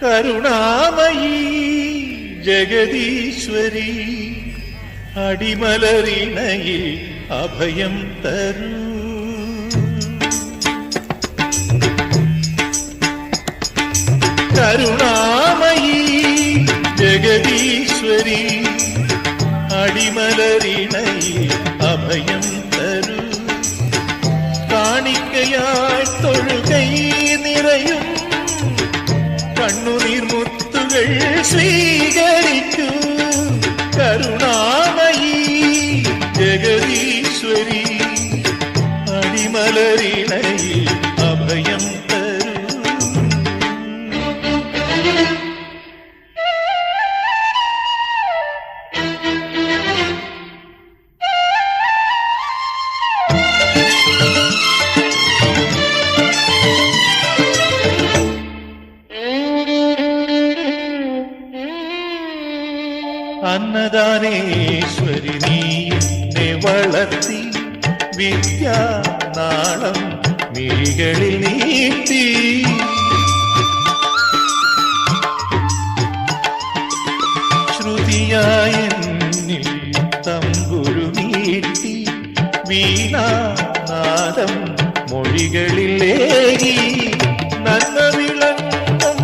കരുണാമയി ജഗദീശ്വരി അടിമലറിണയിൽ അഭയം തരൂ. കരുണാമയി ജഗദീശ്വരി അടിമലറിണയിൽ അഭയം തരൂ. കാണിക്കയായി തൊഴുകൈ നിറയും കണ്ണുനീർമുത്തുകൾ സ്വീകരിക്കൂ. കരുണാമയി ജഗദീശ്വരി അടിമലറിണയിൽ അഭയം തരൂ. അന്നദാനേശ്വരി നീ വളർത്തി വിദ്യാനാളം മിഴികളിൽ നീട്ടി. ശ്രുതിയായ തമ്പുരു നീട്ടി വീണാനാദം മൊഴികളിലേകി. നന്മ വിളങ്ങും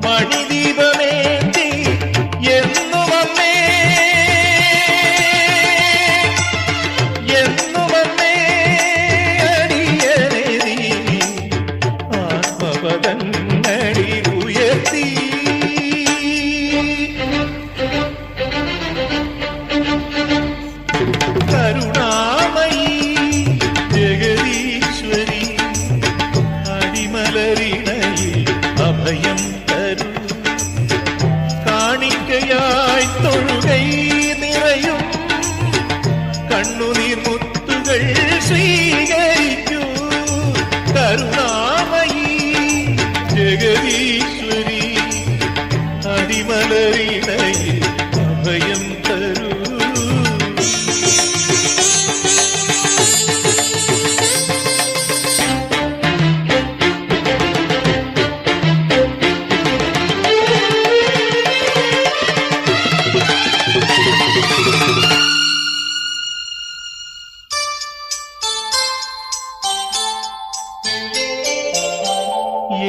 മണിദീപമേന്തി എന്നും അമ്മേ അടിയനെ നീ ആത്മപദങ്ങളിൽ ഉയർത്തി. കരുണാമയി ജഗദീശ്വരി അടിമലറിണയിൽ അഭയം തരൂ. കാണിക്കയായി തൊഴുകൈ നിറയും കണ്ണുനീർമുത്തുകൾ സ്വീകരിക്കൂ. കരുണാമയി ജഗദീശ്വരി അടിമലറിണയിൽ അഭയം തരൂ.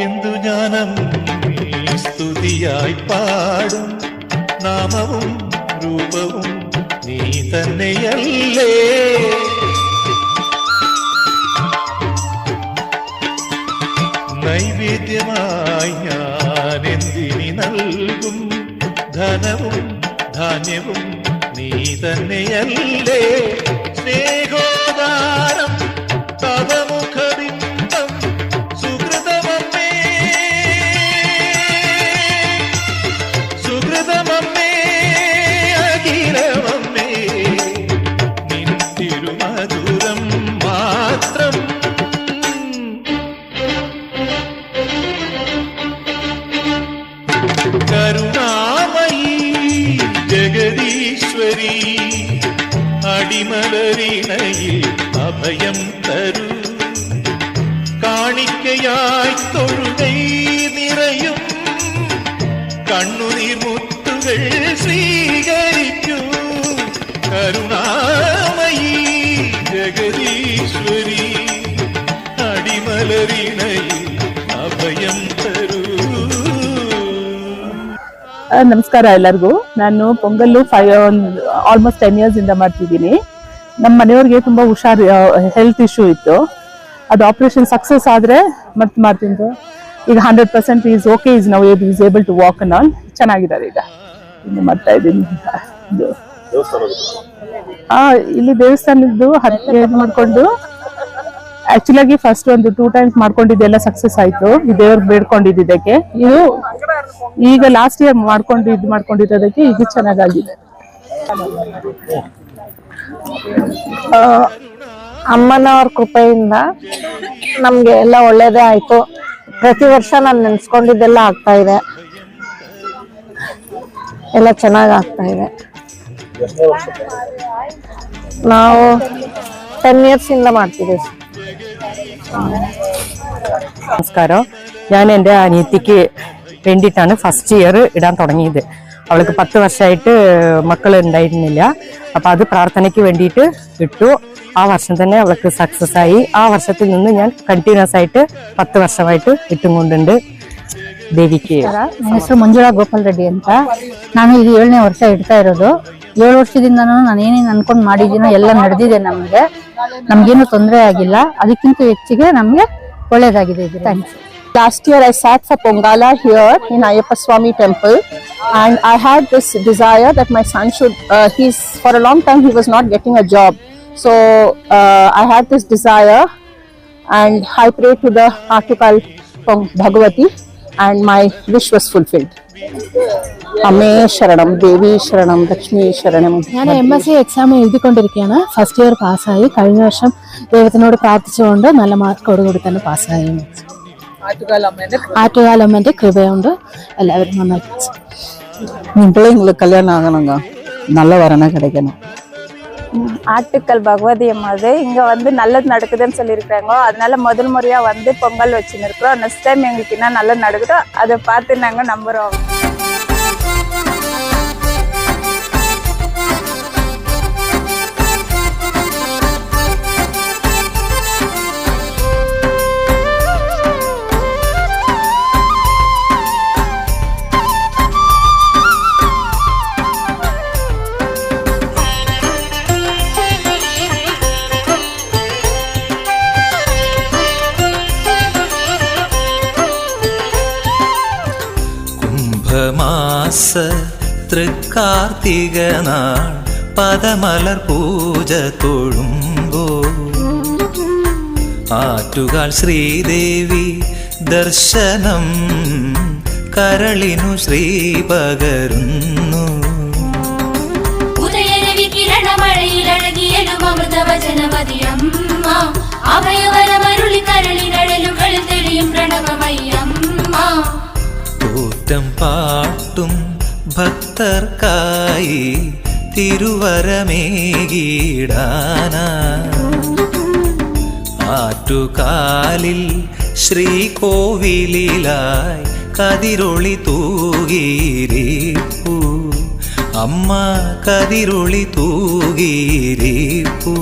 എന്തു ജ്ഞാനം സ്തുതിയായി പാടും നാമവും രൂപവും നീ തന്നെയല്ലേ. നൈവേദ്യമായി ഞാൻ എന്തിനി നൽകും ധനവും ധാന്യവും നീ തന്നെയല്ലേ. സ്നേഹോദാരം തവമുഖബിംബം സുഹൃതമമ്മേ സുഹൃതമമ്മേ അഖിലമമ്മേ നിൻ തിരുമധുരം മാത്രം. കരുണാമയി ജഗദീശ്വരി അടിമലറിണയിൽ അഭയം തരൂ. കാണിക്കയായി തൊഴുകൈ നിറയും കണ്ണുനീർമുത്തുകൾ സ്വീകരിക്കൂ. കരുണാമയി ജഗദീശ്വരി അടിമലറിണയിൽ ಅಭಯಂ ತರು. ನಮಸ್ಕಾರ ಎಲ್ಲರಿಗೂ. ನಾನು ಪೊಂಗಲ್ಲು ಆಲ್ಮೋಸ್ಟ್ 10 years ಇಂದ ಮಾಡ್ತಿದ್ದೀನಿ. ನಮ್ಮ ಮನೆಯವ್ರಿಗೆ ತುಂಬಾ ಹುಷಾರು ಹೆಲ್ತ್ ಇಶ್ಯೂ ಇತ್ತು. ಅದು ಆಪರೇಷನ್ ಸಕ್ಸಸ್ ಆದ್ರೆ ಮತ್ತೆ ಮಾಡ್ತಿದ್ದು ಈಗ 100% is okay, is now is able to walk and all. ಚೆನ್ನಾಗಿದ್ದಾರೆ ಈಗ. ಇನ್ನು ಮಾಡ್ತಾ ಇದ್ದೀನಿ. ಇಲ್ಲಿ ದೇವಸ್ಥಾನದ್ದು ಮಾಡ್ಕೊಂಡು ಆಕ್ಚುಲಾಗಿ ಫಸ್ಟ್ ಒಂದು 2 times ಮಾಡ್ಕೊಂಡಿದ್ದೆಲ್ಲ ಸಕ್ಸಸ್ ಆಯ್ತು. ಈ ದೇವ್ರಿಗೆ ಬೇಡ್ಕೊಂಡಿದ್ದಕ್ಕೆ ಇದು ಈಗ ಲಾಸ್ಟ್ ಇಯರ್ ಮಾಡ್ಕೊಂಡಿರೋದಕ್ಕೆ ಇದು ಚೆನ್ನಾಗಾಗಿದೆ. ಅಮ್ಮನವ್ರ ಕೃಪೆಯಿಂದ ನಮ್ಗೆ ಎಲ್ಲ ಒಳ್ಳೇದೇ ಆಯ್ತು. ಪ್ರತಿ ವರ್ಷ ನಾನು ನೆನ್ಸ್ಕೊಂಡಿದ್ದೆಲ್ಲ ಆಗ್ತಾ ಇದೆ, ಎಲ್ಲ ಚೆನ್ನಾಗಿ ಆಗ್ತಾ ಇದೆ. ನಾವು 10 years ಇಂದ ಮಾಡ್ತಿದ್ದೀವಿ. നമസ്കാരം. ഞാൻ എൻ്റെ അനിയത്തിക്ക് വേണ്ടിയിട്ടാണ് ഫസ്റ്റ് ഇയർ ഇടാൻ തുടങ്ങിയത്. അവൾക്ക് 10 വർഷമായിട്ട് മക്കൾ ഉണ്ടായിരുന്നില്ല. അപ്പൊ അത് പ്രാർത്ഥനയ്ക്ക് വേണ്ടിയിട്ട് ഇട്ടു. ആ വർഷം തന്നെ അവൾക്ക് സക്സസ് ആയി. ആ വർഷത്തിൽ നിന്ന് ഞാൻ കണ്ടിന്യൂസ് ಆയിട്ട് 10 ವರ್ಷವಾಯಿತು ಇಟ್ಟುಕೊಂಡಿಂಡು ದೇವಿಗೆ. ನನ್ನ ಹೆಸರು ಮಂಜುಳಾ ಗೋಪಾಲ್ ರೆಡ್ಡಿ ಅಂತ. ನಾನು ಇದು 7ನೇ ವರ್ಷ ಇಡ್ತಾ ಇರೋದು. 7 ವರ್ಷದಿಂದನೂ ನಾನು ಏನೇನು ಅನ್ಕೊಂಡು ಮಾಡಿದ್ದೀನೋ ಎಲ್ಲ ನಡೆದಿದೆ. ನಮ್ಗೇನು ತೊಂದರೆ ಆಗಿಲ್ಲ. ಅದಕ್ಕಿಂತ ಹೆಚ್ಚಿಗೆ ನಮ್ಗೆ ಒಳ್ಳೇದಾಗಿದೆ. ಇದು thanks. Last year I sat for Pongala here in Ayyappa Swami temple, and I had this desire that my son should, for a long time he was not getting a job. So I had this desire and I prayed to the Atukal Bhagavati and my wish was fulfilled. Amme Sharanam, Devi Sharanam, Lakshmi Sharanam. ഞാൻ MSc exam എഴുതിക്കൊണ്ടിരിക്കുകയാണ്. First year പാസ്സായി. കഴിഞ്ഞ വർഷം ദൈവത്തിനോട് പ്രാർത്ഥിച്ചുകൊണ്ട് നല്ല മാർക്കോടുകൂടി തന്നെ പാസ്സായി. ആറ്റുകാലമ്മന്റെ കൃപയുണ്ട്. എല്ലാവരും നന്നായി. என் பிள்ளைங்களுக்கு கல்யாணம் ஆகணுங்க, நல்ல வரனா கிடைக்கணும். ஆட்டுக்கல் பகவதி அம்மாது இங்க வந்து நல்லது நடக்குதுன்னு சொல்லியிருக்காங்க. அதனால முதல் முறையா வந்து பொங்கல் வச்சுன்னு இருக்கிறோம். நெக்ஸ்ட் டைம் எங்களுக்கு என்ன நல்லது நடக்குதோ அதை பார்த்து நாங்க நம்புறோம். മാസ തൃക്കാർത്തിക നാൾ പദമലർ പൂജ തൊഴുമ്പോ ആറ്റുകാൽ ശ്രീദേവി ദർശനം കരളിനു ശ്രീ പകരുന്നു. ഉദയരവി കിരണമഴയിലഴകിയലും അമൃതവചനമതിയമ്മ അഭയവരമരുളി കരളിനഴലുകളിൽ തെളിയും പ്രണവമയ്യമ്മ. കൂറ്റം പാട്ടും ഭക്തർക്കായി തിരുവരമേകിടാന ആറ്റുകാലിൽ ശ്രീകോവിലായി കതിരൊളി തൂകിരിപ്പൂ അമ്മ കതിരൊളി തൂകിരിപ്പൂ.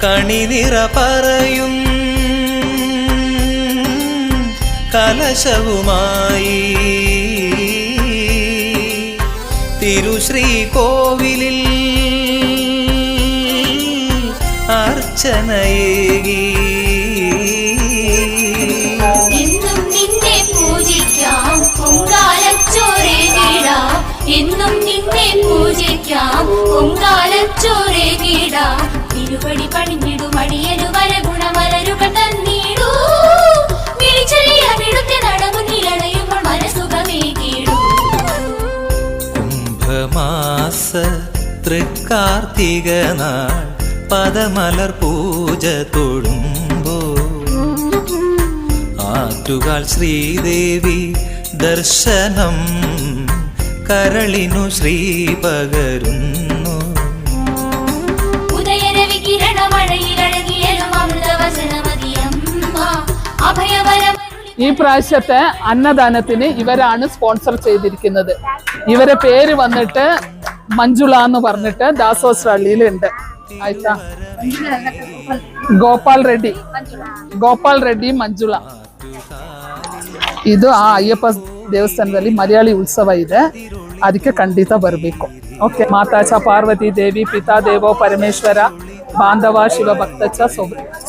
കണിനിറ പറയും കലശവുമായി തിരുശ്രീകോവിലിൽ അർച്ചനയേകി. എന്നും നിന്നെ പൂജിക്കാം പൊങ്കാലച്ചോരേകിടാം. എന്നും നിന്നെ പൂജിക്കാം പൊങ്കാലച്ചോരേകിടാം. തിരുവടി പണിഞ്ഞിടും അടിയനു വരഗുണമലരുകൾ തന്നീടൂ. വിളിച്ചെറിയ വിടുത്തെ നടമുന്നിലണയുമ്പോൾ മനസുഖമേകിടൂ. കുംഭമാസ തൃക്കാർത്തിക നാൾ പദമലർ പൂജ തൊഴുമ്പോ ആറ്റുകാൽ ശ്രീദേവി ദർശനം കരളിനു ശ്രീ പകരുന്നു. ഉദയരവി കിരണമഴയിലഴകിയലും അമൃതവചനമതിയമ്മ അഭയവരം. ഈ പ്രാവശ്യത്തെ അന്നദാനത്തിന് ഇവരാണ് സ്പോൺസർ ചെയ്തിരിക്കുന്നത്. ഇവരെ പേര് വന്നിട്ട് മഞ്ജുള എന്ന് പറഞ്ഞിട്ട് ദാസോസ്രള്ളിയിലുണ്ട്. ആയിട്ടാ ಗೋಪಾಲ್ ರೆಡ್ಡಿ ಮಂಜುಳಾ. ಇದು ಆ ಅಯ್ಯಪ್ಪ ದೇವಸ್ಥಾನದಲ್ಲಿ ಮಲಯಾಳಿ ಉತ್ಸವ ಇದೆ, ಅದಕ್ಕೆ ಖಂಡಿತ ಬರಬೇಕು. ಓಕೆ. ಮಾತಾಚ ಪಾರ್ವತಿ ದೇವಿ ಪಿತಾ ದೇವೋ ಪರಮೇಶ್ವರ ಬಾಂಧವ ಶಿವ ಭಕ್ತಚ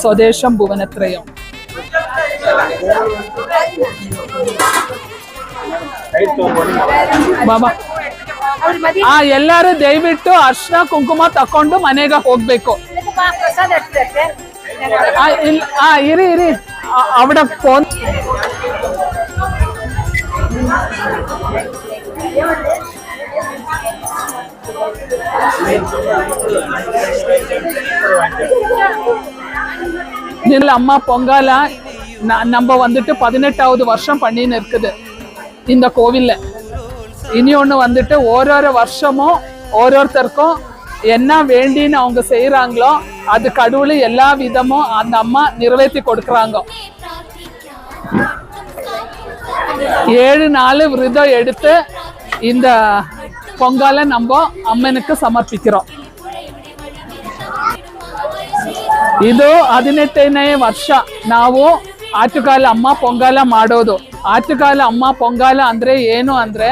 ಸ್ವದೇಶಂ ಭುವನತ್ರಯಂ. ಬಾಬಾ ಎಲ್ಲಾರು ದಯವಿಟ್ಟು ಅರ್ಶಿನ ಕುಂಕುಮ ತಕೊಂಡು ಮನೆಗೆ ಹೋಗ್ಬೇಕು. ಇರಿ അവിടെ ಫೋನ್ இதில் அம்மா பொங்கால நம்ம வந்துட்டு 18வது வருஷம் பண்ணின்னு இருக்குது இந்த கோவில்ல. இனி ஒன்று வந்துட்டு ஓரோரு வருஷமும் ஓரோருத்தருக்கும் என்ன வேண்டின்னு அவங்க செய்யறாங்களோ அது கடவுள் எல்லா விதமும் அந்த அம்மா நிறைவேற்றி கொடுக்குறாங்க. 7 நாள் விரதம் எடுத்து இந்த பொங்கலை நம்ம ಅಮ್ಮನಕ್ಕೆ ಸಮರ್ಪಿக்கிறோம். ಇದು 18ನೇ ವರ್ಷ ನಾವು ಆಟುಕಾಲ ಅಮ್ಮ ಪೊಂಗಲ ಮಾಡೋದು. ಆಟುಕಾಲ ಅಮ್ಮ ಪೊಂಗಲ ಅಂದ್ರೆ ಏನು ಅಂದ್ರೆ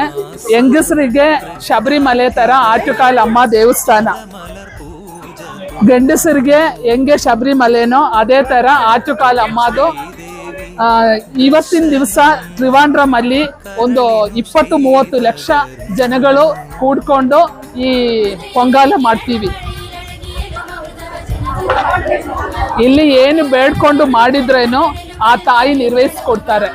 ಹೆಂಗಸರಿಗೆ ಶಬರಿಮಲೆ ತರ ಆಟುಕಾಲ ಅಮ್ಮ ದೇವಸ್ಥಾನ, ಗಂಡಸರಿಗೆ ಹೆಂಗೆ ಶಬರಿಮಲೆನೋ ಅದೇ ತರ ಆಟುಕಾಲ ಅಮ್ಮದು. ಇವತ್ತಿನ ದಿವಸ ತ್ರಿವಾಂಡ್ರಮಲ್ಲಿ ಒಂದು 20-30 ಲಕ್ಷ ಜನಗಳು ಕೂಡ್ಕೊಂಡು ಈ ಪೊಂಗಲ ಮಾಡ್ತೀವಿ. ಇಲ್ಲಿ ಏನು ಬೇಡ್ಕೊಂಡು ಮಾಡಿದ್ರೇನು ಆ ತಾಯಿ ನಿರ್ವಹಿಸ್ಕೊಡ್ತಾರೆ.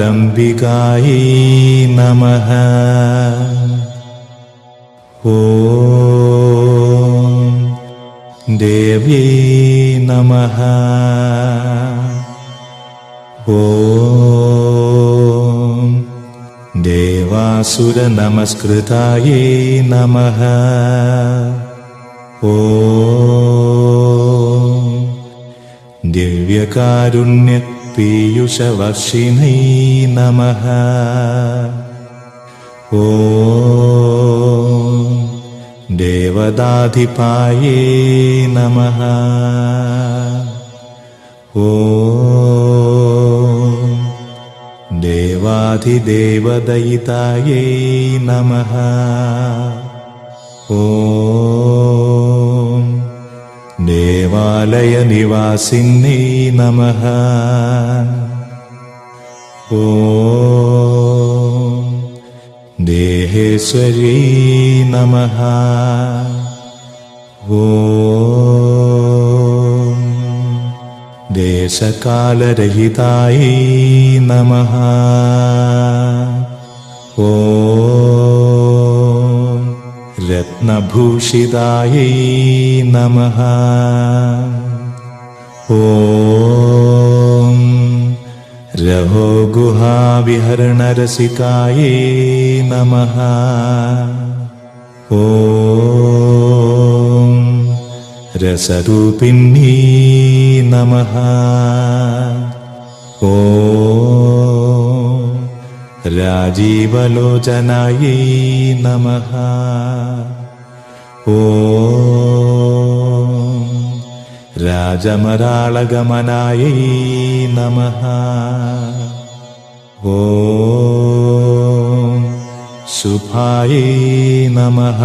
ആറ്റുകാലംബികായേ നമഃ. ഓം ദേവ്യേ നമഃ. ഓം ദേവാസുര നമസ്കൃതായേ നമഃ. ഓം ദിവ്യകാരുണ്യ പീയൂഷവർഷിണൈ നമഃ. ഓം ദേവതാധിപായേ നമഃ. ഓം ദേവാധിദേവദയിതായേ നമഃ. ഓം ദേവാലയ നിവാസിന്യൈ നമഃ. ഓം ദേഹേശ്വരീ നമഃ. ഓം ദേശകാലരഹിതായൈ നമഃ. ഓം രത്നഭൂഷിതായൈ നമഃ. ഓം രഹോഗുഹാവിഹരണരസികായൈ നമഃ. ഓം രസരൂപിണ്യൈ നമഃ. ഓം രാജീവലോചനായൈ നമഃ. ഓം രാജമരാളഗമനായൈ നമഃ. ഓം ശുഭായൈ നമഃ.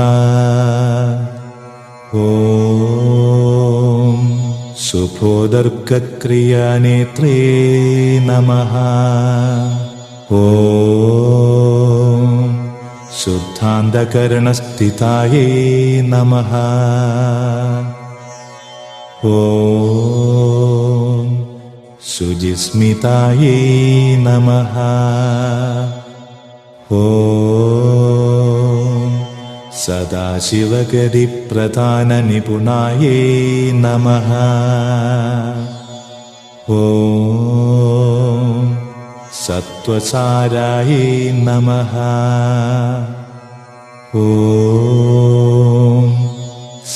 ഓം ശുഭോദർഗക്രിയാനേത്രേ നമഃ. ഓം ശുദ്ധാന്തകരണസ്ഥിതായൈ നമഃ. ഓം ശുചിസ്മിതായൈ നമഃ. ഓം സദാശിവഗതിപ്രധാനനിപുണായൈ നമഃ. ഓം സത്വസാരായൈ നമഃ. ഓം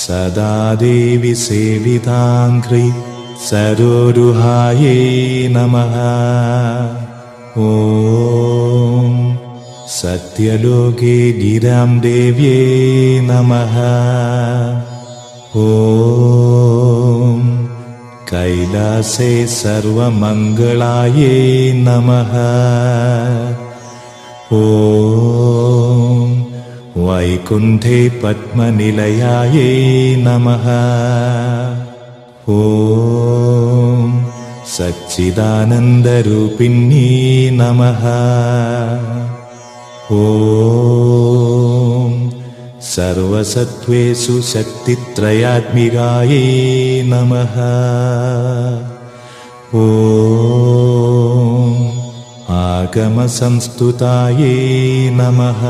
സദാദേവി സേവിതാംഘ്രി സരോരുഹായൈ നമഃ. ഓം സത്യലോകേ ഗിരാം ദേവ്യേ നമഃ. ഓം കൈലാസേ സർവമംഗളായൈ നമഃ. ഓം വൈകുണ്ഠേ പത്മനിലയായൈ നമഃ. ഓം സച്ചിദാനന്ദരൂപിണ്യേ നമഃ. ഓം സർവസത്വേഷു ശക്തിത്രയാത്മികായേ നമഃ. ഓം ആഗമസംസ്തുതായേ നമഃ.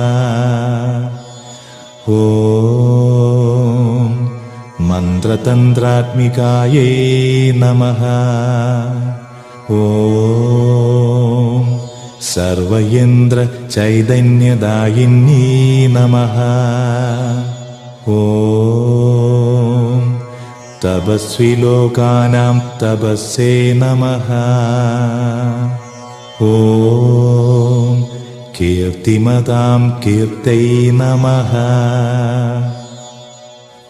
ഓം മന്ത്രതന്ത്രാത്മികായേ നമഃ. ഓം സർവയന്ത്ര ചൈതന്യദായിന്യേ നമഃ. ഓം തപസ്വിലോകാനാം തപസ്സേ നമഃ. ഓം കീർത്തിമതാം കീർത്തൈ നമഃ.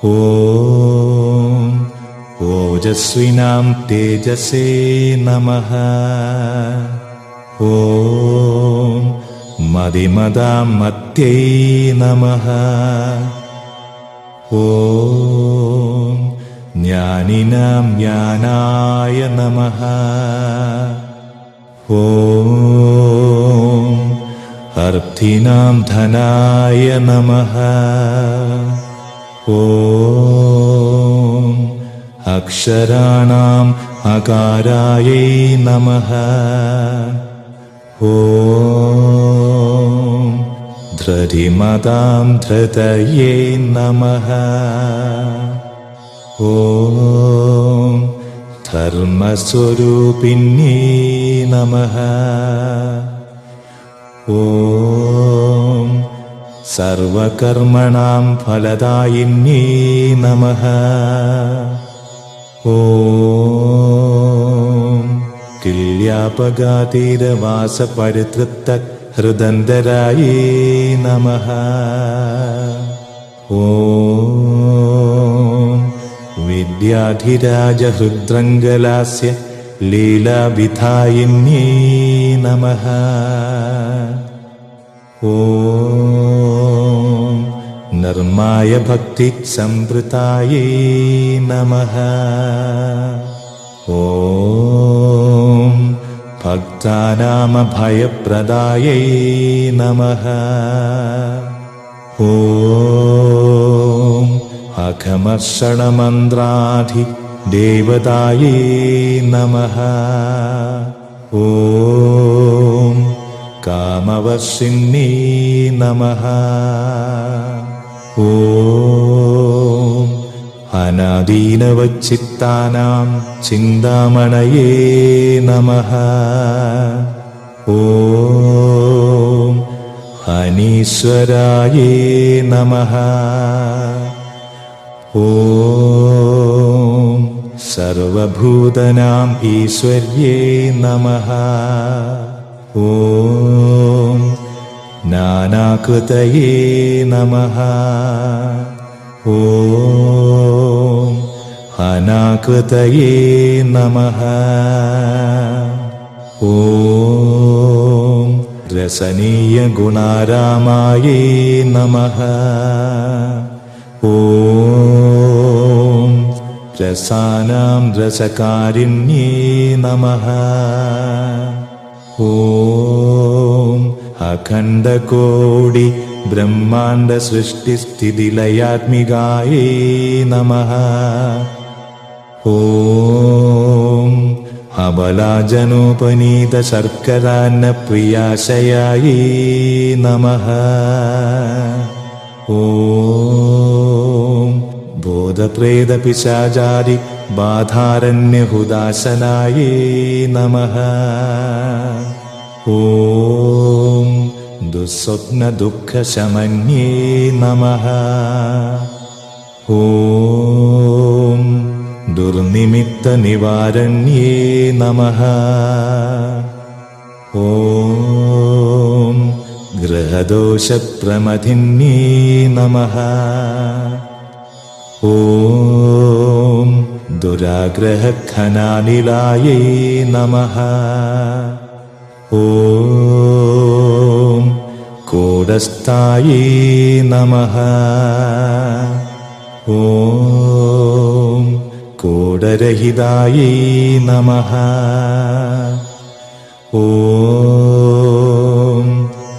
ഓം ഓജസ്വിനാം തേജസേ നമഃ. ഓം മതിമതാം മത്യൈ നമഃ. ഓം ജ്ഞാനിനാം ജ്ഞാനായ നമഃ. ഓം അർത്ഥിനാം ധനായ നമഃ. ഓം അക്ഷരാണാം അകാരായൈ നമഃ. ഓം ധൃതിമതാം ധൃതയേ നമഃ. ഓം ധർമ്മസ്വരൂപിണ്യേ നമഃ. ഓം സർവകർമ്മണാം ഫലദായിന്യേ നമഃ. ഓം കില്യാപഗാതീരവാസപരിതൃപ്ത ഹൃദന്തരായേ നമഃ. ഓം വിദ്യാധിരാജഹൃദ്രംഗലാസ്യ ലീലാവിധായിന്യേ നമഃ. ഓം നിർമായ ഭക്തി സംവൃതായേ നമഃ. ഓം ഭക്താനാമഭയപ്രദായൈ നമഃ. ഓം അഘമർഷണമന്ത്രാധി ദേവതായേ നമഃ. ഓം കാമവർഷിണ്യേ നമഃ. ഓം അനാദീനവച്ചിത്താനാം ചിന്താമണയേ നമഃ. ഓം അനീശ്വരായേ നമഃ. ഓം സർവഭൂതനാം ഈശ്വര്യേ നമഃ. ഓം നാനാകൃതയേ നമഃ. ഓം അനാകൃതയേ നമഃ. ഓം രസനീയ ഗുണാരാമായേ നമഃ. ഓം രസാനാം രസകാരിണ്യേ നമഃ. ഓം അഖണ്ഡകോടി ബ്രഹ്മാണ്ഡ സൃഷ്ടിസ്ഥിതിലയാത്മികായേ നമഃ. ഓം അബലാജനോപനീത ശർക്കരാന്ന പ്രിയാശയായേ നമഃ. ഓം ബോധപ്രേതപിശാചാരി ബാധാരണ്യഹുദാസനായേ നമഃ. ഓം ദുസ്വപ്നദുഃഖശമന്യേ നമഃ. ഓം ദുർനിമിത്തനിവാരണ്യേ നമഃ. ഓം ഗൃഹദോഷപ്രമഥിന്യേ നമഃ. ഓം ദുരാഗ്രഹഖനാനിലായേ നമഃ. ഓം കൂടസ്ഥായേ നമഃ. ഓം कोडरहितायै नमः। ॐ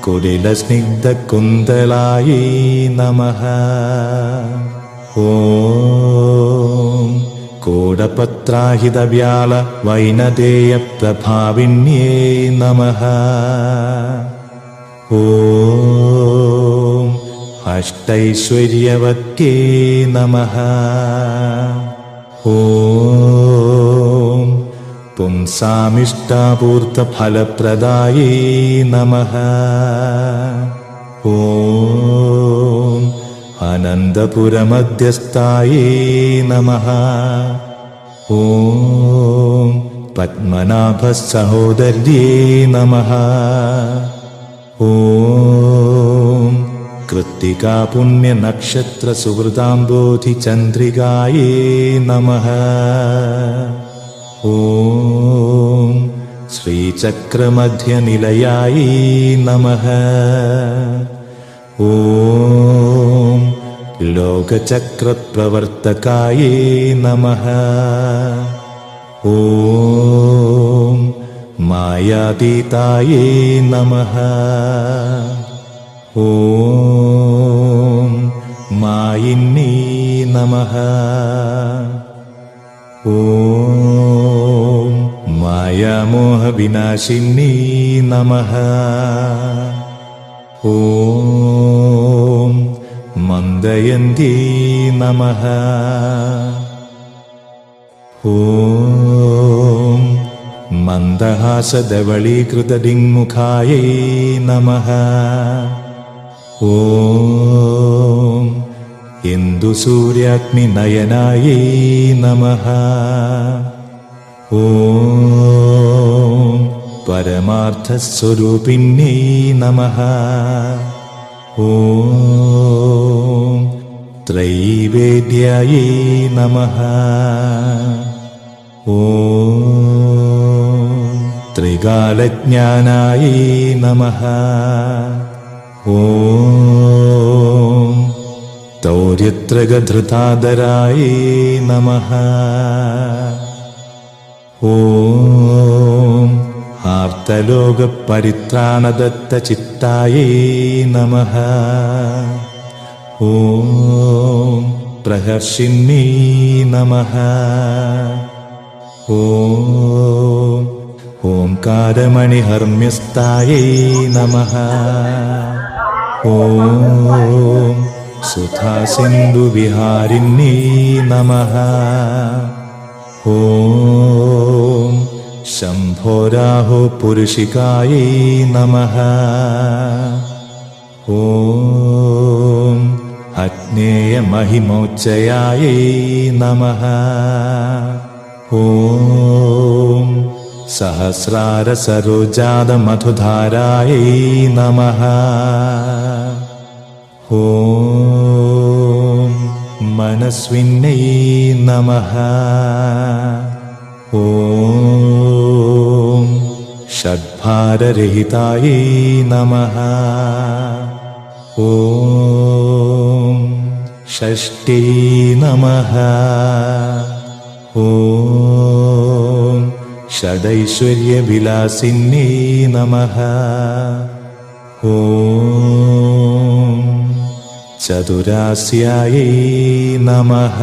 कुटिलस्निग्धकुन्तलायै नमः। ॐ कोडपत्राहितव्याल वैनदेयप्रभाविन्ये नमः। ॐ अष्टैश्वर्यवत्यै नमः। ॐ पुंसामिष्टापूर्तफलप्रदायै नमः। ॐ अनन्तपुरमध्यस्थायै नमः। ॐ पद्मनाभसहोदर्यै नमः। ॐ कृत्तिकापुण्यनक्षत्रसुहृदाम्बोधिचन्द्रिकायै नमः। ॐ श्रीचक्रमध्यनिलयायै नमः। ॐ लोकचक्रप्रवर्तकायै नमः। ॐ मायातीतायै नमः। ॐ मायिन्यै नमः। ॐ मायामोहविनाशिन्यै नमः। ॐ मन्दयन्त्यै नमः। ॐ मन्दहासधवलीकृतदिङ्मुखायै नमः। ॐ इन्दुसूर्याग्निनयनायै नमः। ॐ परमार्थस्वरूपिण्यै नमः। ॐ त्रैवेद्यायै नमः। ॐ त्रिकालज्ञानायै नमः। ॐ तौर्यत्रगधृताधरायै नमः। ॐ आर्तलोकपरित्राणदत्तचित्तायै नमः। ॐ प्रहर्षिन्यै नमः। ॐ ओंकारमणिहर्म्यस्तायै नमः। ॐ सुधासिन्धुविहारिण्यै नमः। ॐ शम्भोराहो पुरुषिकायै नमः। ॐ अग्नेयमहिमोच्चयायै नमः। ॐ सहस्रारसरोजातमधुधारायै नमः। ॐ मनस्विन्यै नमः। ॐ षड्भाररहितायै नमः। ॐ षष्ठ्यै नमः। ॐ षडैश्वर्यविलासिन्यै नमः। ॐ चतुरास्यायै नमः।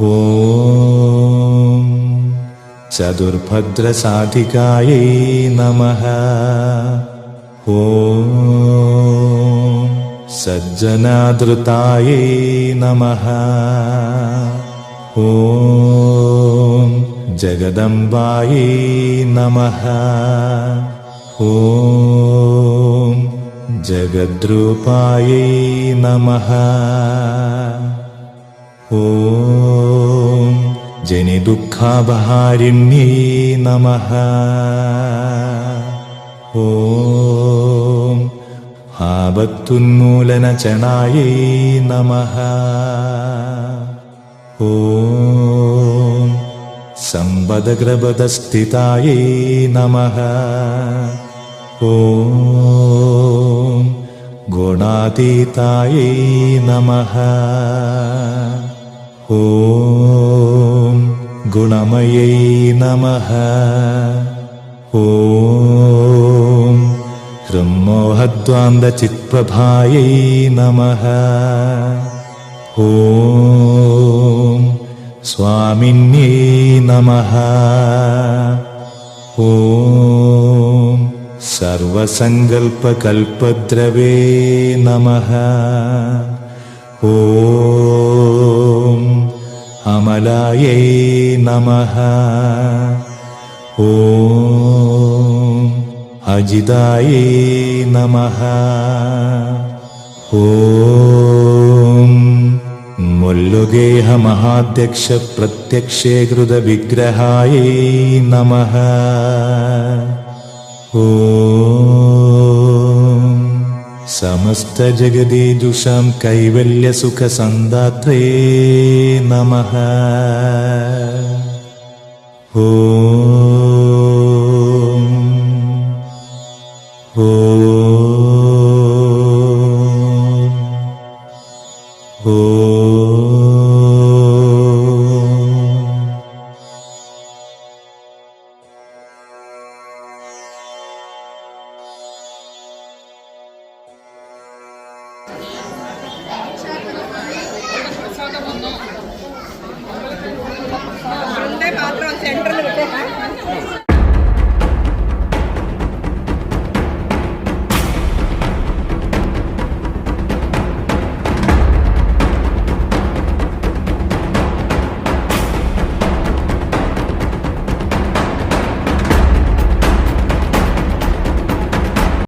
ॐ चतुर्भद्रसाधिकायै नमः। ॐ सज्जनादृतायै नमः। ॐ जगदम्बायै नमः। ॐ जगद्रूपायै नमः। ॐ जनिदुःखापहारिण्यै नमः। ॐ आपत्तुन्मूलनचणायै नमः। ॐ सम्पदग्रपदस्थितायै नमः। ॐ गुणातीतायै नमः। ॐ गुणमयै नमः। ॐ हृन्मोहद्वान्दचित्प्रभायै नमः। ॐ स्वामिन्यै नमः। ॐ सर्वसङ्कल्पकल्पद्रवे नमः। ॐ अमलायै नमः। ॐ अजितायै नमः। ॐ मुल्लुगेह महाध्यक्ष प्रत्यक्षेकृत विग्रहायै नमः। ॐ समस्त जगदीजुषां कैवल्यसुखसन्दात्रे नमः। ॐ